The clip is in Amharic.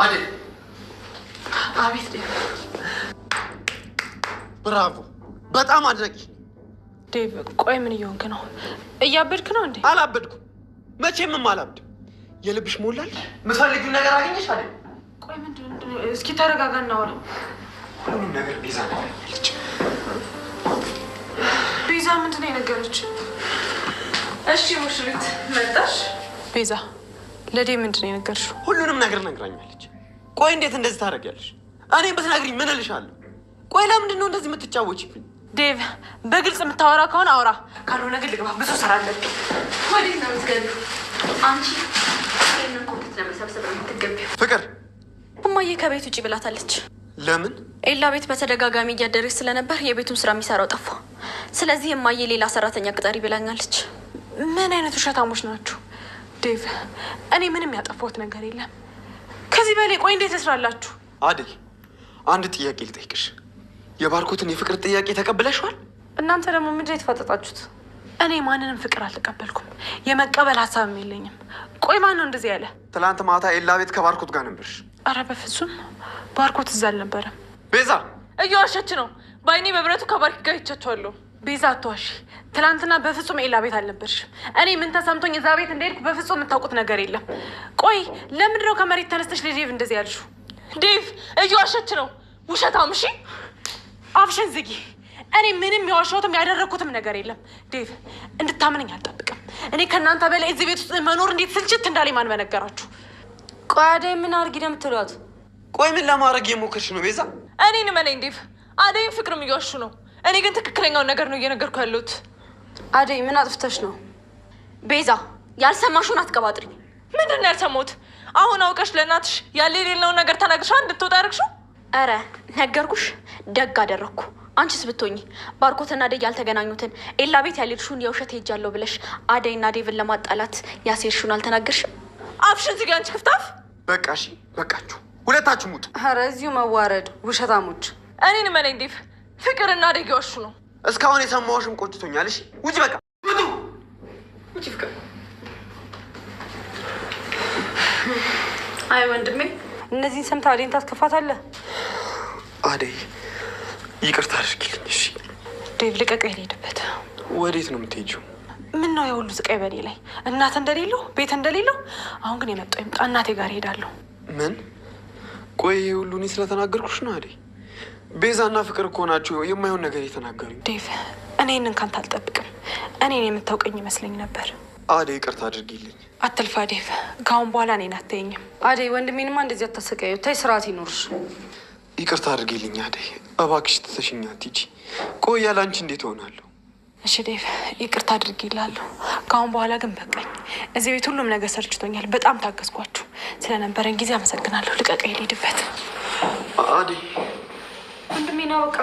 አዴ አቤት ዴቭ። ብራቮ፣ በጣም አድናቂ ዴቭ። ቆይ ምን እየሆንክ ነው? እያበድክ ነው እንዴ? አላበድኩም፣ መቼም አላብድም። የልብሽ ሞላል። የምትፈልጊው ነገር አገኘሽ አይደል? ቆይ ምንድን ነው? እስኪ ተረጋጋ እናወራ። ሁሉም ነገር ቤዛ ነገረኛለች። ቤዛ ምንድን ነው የነገረች? እሺ ሙሽሪት መጣሽ? ቤዛ ለዴቭ ምንድን ነው የነገርሽው? ሁሉንም ነገር ነግራኛለች። ቆይ እንዴት እንደዚህ ታደርጊያለሽ? እኔም ብትነግሪኝ ምን እልሻለሁ? ቆይ ለምንድን ነው እንደዚህ የምትጫወቺብኝ? ዴቭ በግልጽ የምታወራ ከሆነ አውራ፣ ካልሆነ ግን ልግባ፣ ብዙ ስራ አለብኝ። ወዴት ነው የምትገቢው? አንቺ ይህንን ኮምፒት ለመሰብሰብ ነው የምትገቢው። ፍቅር እማዬ ከቤት ውጭ ብላታለች። ለምን? ኤላ ቤት በተደጋጋሚ እያደረች ስለነበር የቤቱን ስራ የሚሰራው ጠፋ። ስለዚህ እማዬ ሌላ ሰራተኛ ቅጠሪ ብላኛለች። ምን አይነት ውሸታሞች ናችሁ? ዴቭ እኔ ምንም ያጠፋሁት ነገር የለም። ከዚህ በላይ ቆይ እንዴት ትስራላችሁ? አደይ አንድ ጥያቄ ልጠይቅሽ። የባርኮትን የፍቅር ጥያቄ ተቀብለሽዋል? እናንተ ደግሞ ምንድን ነው የተፋጠጣችሁት? እኔ ማንንም ፍቅር አልተቀበልኩም፣ የመቀበል ሀሳብም የለኝም። ቆይ ማን ነው እንደዚህ ያለ? ትላንት ማታ ኤላ ቤት ከባርኮት ጋር ነበርሽ? አረ በፍጹም ባርኮት እዛ አልነበረም። ቤዛ እየዋሸች ነው። በአይኔ በብረቱ ከባርክ ጋር ይቻቸዋለሁ። ቤዛ አትዋሺ። ትላንትና በፍጹም ኤላ ቤት አልነበርሽም። እኔ ምን ተሰምቶኝ እዛ ቤት እንደሄድኩ በፍጹም የምታውቁት ነገር የለም። ቆይ ለምንድን ነው ከመሬት ተነስተሽ ለዴቭ እንደዚህ ያልሽው? ዴቭ እየዋሸች ነው፣ ውሸታም። እሺ አፍሽን ዝጊ። እኔ ምንም የዋሸሁትም ያደረግኩትም ነገር የለም። ዴቭ እንድታምነኝ አልጠብቅም። እኔ ከእናንተ በላይ እዚህ ቤት ውስጥ መኖር እንዴት ስልችት እንዳለኝ ማን በነገራችሁ? ቆይ አደይ ምን አድርጊ ነው የምትሏት? ቆይ ምን ለማድረግ የሞከርሽ ነው ቤዛ? እኔን እመነኝ ዴቭ፣ አደይም ፍቅርም እየዋሹ ነው። እኔ ግን ትክክለኛውን ነገር ነው እየነገርኩ ያለሁት። አደይ ምን አጥፍተሽ ነው? ቤዛ ያልሰማሽውን አትቀባጥሪ። ምንድን ነው ያልሰማሁት? አሁን አውቀሽ ለእናትሽ ያለ የሌለውን ነገር ተናግረሻ እንድትወጣ ያደረግሽው? አረ ነገርኩሽ፣ ደግ አደረግኩ። አንቺስ ብትሆኚ ባርኮትና አደይ ያልተገናኙትን ኤላ ቤት ያልሄድሽውን የውሸት ሄጃለሁ ብለሽ አደይና ዴቭን ለማጣላት ያሴርሽውን አልተናገርሽም? አፍሽን ዝጊ አንቺ ክፍታፍ። በቃ እሺ፣ በቃችሁ ሁለታችሁ ሙት። ኧረ እዚሁ መዋረድ ውሸታሞች። እኔን እመነኝ ዴቭ፣ ፍቅርና አደይ እየዋሹ ነው። እስካሁን የሰማሁሽም ቆጭቶኛል። እሺ ውጭ፣ በቃ ውጡ፣ ውጭ። ፍቅር አይ ወንድሜ፣ እነዚህን ሰምተህ አደይን ታስከፋታለህ? አደይ ይቅርታ አድርጊልኝ። እሺ ዴቭ ልቀቀኝ፣ ልሄድበት። ወዴት ነው የምትሄጂው? ምን ነው የሁሉ ስቃይ በኔ ላይ? እናት እንደሌለው ቤት እንደሌለው። አሁን ግን የመጣው ይምጣ፣ እናቴ ጋር እሄዳለሁ። ምን? ቆይ ይሄ ሁሉ እኔ ስለተናገርኩሽ ነው አደይ? ቤዛና ፍቅር እኮ ናቸው የማይሆን ነገር የተናገሩኝ። ዴቭ እኔ ይህንን ካንተ አልጠብቅም። እኔን የምታውቀኝ ይመስለኝ ነበር። አደይ ይቅርታ አድርጊልኝ። አትልፋ ዴቭ፣ ከአሁን በኋላ እኔን አትይኝም። አደይ ወንድሜንማ እንደዚህ አታሰቃዩ። ታይ ስርዓት ይኖርሽ። ይቅርታ አድርጊልኝ አደይ፣ እባክሽ ትተሽኝ አትሂጂ። ቆይ ያለ አንቺ እንዴት እሆናለሁ? እሺ ዴቭ ይቅርታ አድርጊላለሁ። ከአሁን በኋላ ግን በቃኝ። እዚህ ቤት ሁሉም ነገር ሰልችቶኛል። በጣም ታገዝኳችሁ። ስለነበረን ጊዜ አመሰግናለሁ። ልቀቀኝ፣ ልሂድበት። አደይ ወንድሜና በቃ